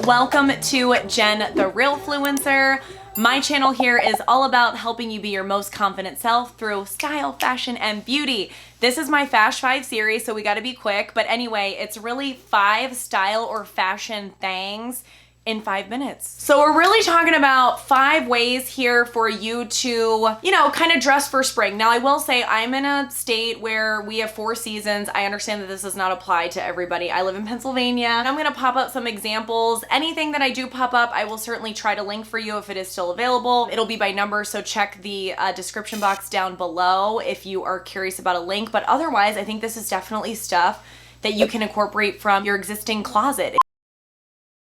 Welcome to Jen the Realfluencer. My channel here is all about helping you be your most confident self through style, fashion, and beauty. This is my Fash 5 series, so we gotta be quick. But anyway, it's really 5 style or fashion things in 5 minutes. So we're really talking about 5 ways here for you to, kind of dress for spring. Now I will say I'm in a state where we have 4 seasons. I understand that this does not apply to everybody. I live in Pennsylvania, and I'm gonna pop up some examples. Anything that I do pop up, I will certainly try to link for you if it is still available. It'll be by number, so check the description box down below if you are curious about a link. But otherwise, I think this is definitely stuff that you can incorporate from your existing closet.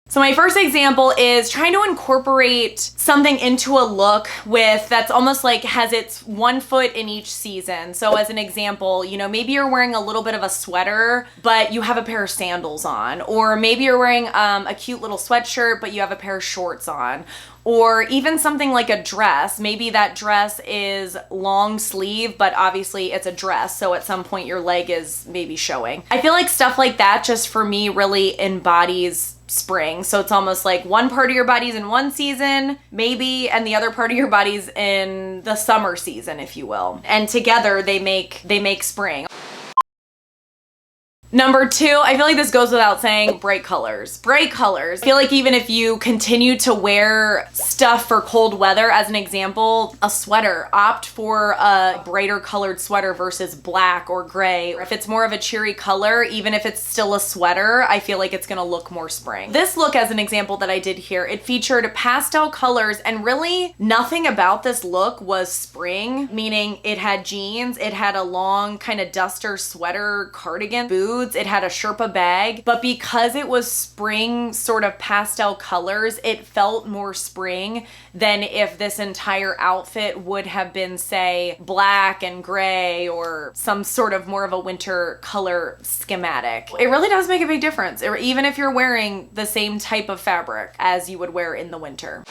So my first example is trying to incorporate something into a look that's almost like has its one foot in each season. So as an example, maybe you're wearing a little bit of a sweater, but you have a pair of sandals on. Or maybe you're wearing a cute little sweatshirt, but you have a pair of shorts on. Or even something like a dress. Maybe that dress is long sleeve, but obviously it's a dress, so at some point your leg is maybe showing. I feel like stuff like that just for me really embodies spring. So it's almost like one part of your body's in one season, maybe, and the other part of your body's in the summer season, if you will. And together they make spring. Number 2, I feel like this goes without saying, bright colors. Bright colors. I feel like even if you continue to wear stuff for cold weather, as an example, a sweater, opt for a brighter colored sweater versus black or gray. If it's more of a cheery color, even if it's still a sweater, I feel like it's gonna look more spring. This look, as an example that I did here, it featured pastel colors, and really nothing about this look was spring, meaning it had jeans, it had a long kind of duster sweater cardigan, boots, it had a Sherpa bag, but because it was spring sort of pastel colors, it felt more spring than if this entire outfit would have been, say, black and gray or some sort of more of a winter color schematic. It really does make a big difference, even if you're wearing the same type of fabric as you would wear in the winter.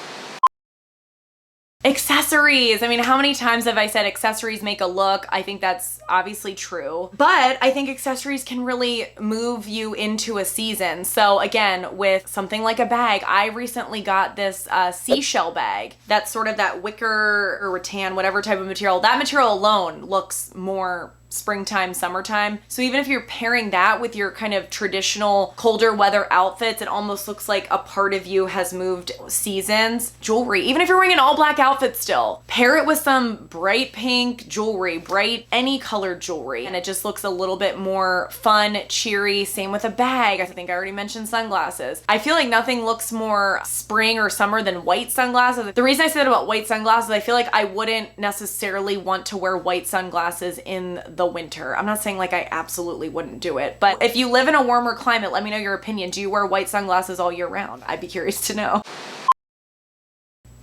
Accessories. I mean, how many times have I said accessories make a look? I think that's obviously true, but I think accessories can really move you into a season. So again, with something like a bag, I recently got this seashell bag. That's sort of that wicker or rattan, whatever type of material. That material alone looks more springtime, summertime. So even if you're pairing that with your kind of traditional colder weather outfits, it almost looks like a part of you has moved seasons. Jewelry, even if you're wearing an all black outfit still, pair it with some bright pink jewelry, bright any colored jewelry, and it just looks a little bit more fun, cheery. Same with a bag. I think I already mentioned sunglasses. I feel like nothing looks more spring or summer than white sunglasses. The reason I said about white sunglasses, I feel like I wouldn't necessarily want to wear white sunglasses in the winter. I'm not saying like I absolutely wouldn't do it, but if you live in a warmer climate, let me know your opinion. Do you wear white sunglasses all year round? I'd be curious to know.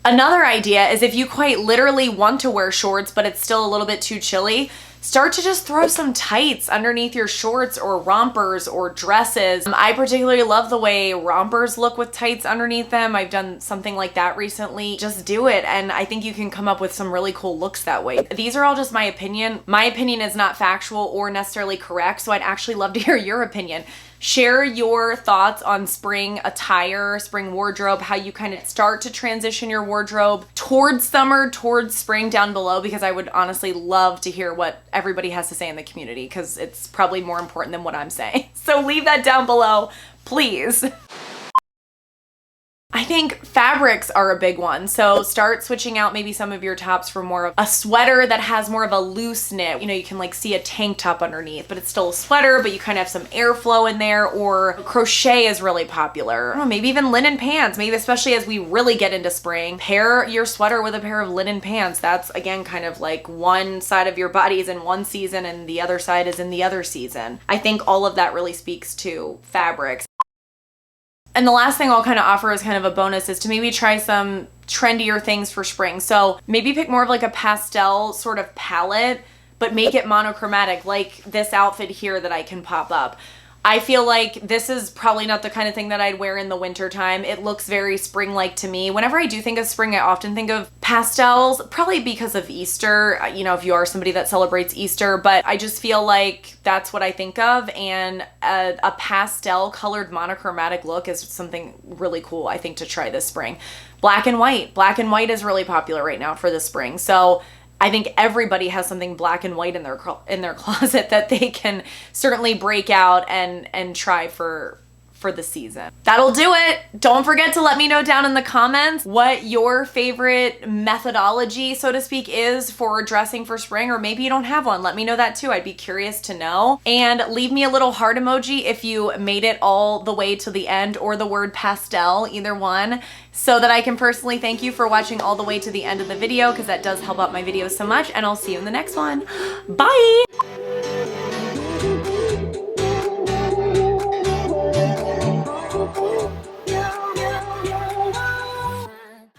Another idea is if you quite literally want to wear shorts, but it's still a little bit too chilly, start to just throw some tights underneath your shorts or rompers or dresses. I particularly love the way rompers look with tights underneath them. I've done something like that recently. Just do it, and I think you can come up with some really cool looks that way. These are all just my opinion. My opinion is not factual or necessarily correct, so I'd actually love to hear your opinion. Share your thoughts on spring attire, spring wardrobe, how you kind of start to transition your wardrobe towards summer, towards spring down below, because I would honestly love to hear what everybody has to say in the community, because it's probably more important than what I'm saying. So leave that down below, please. I think fabrics are a big one. So start switching out maybe some of your tops for more of a sweater that has more of a loose knit. You can like see a tank top underneath, but it's still a sweater, but you kind of have some airflow in there. Or crochet is really popular. I don't know, maybe even linen pants, maybe especially as we really get into spring. Pair your sweater with a pair of linen pants. That's again kind of like one side of your body is in one season and the other side is in the other season. I think all of that really speaks to fabrics. And the last thing I'll kind of offer as kind of a bonus is to maybe try some trendier things for spring. So maybe pick more of like a pastel sort of palette, but make it monochromatic, like this outfit here that I can pop up. I feel like this is probably not the kind of thing that I'd wear in the winter time. It looks very spring-like to me. Whenever I do think of spring, I often think of pastels, probably because of Easter, you know, if you are somebody that celebrates Easter, but I just feel like that's what I think of, and a pastel colored monochromatic look is something really cool, I think, to try this spring. Black and white. Black and white is really popular right now for the spring. So I think everybody has something black and white in their closet that they can certainly break out and try for the season. That'll do it. Don't forget to let me know down in the comments what your favorite methodology, so to speak, is for dressing for spring, or maybe you don't have one. Let me know that too. I'd be curious to know. And leave me a little heart emoji if you made it all the way to the end, or the word pastel, either one, so that I can personally thank you for watching all the way to the end of the video, because that does help out my videos so much. And I'll see you in the next one. Bye!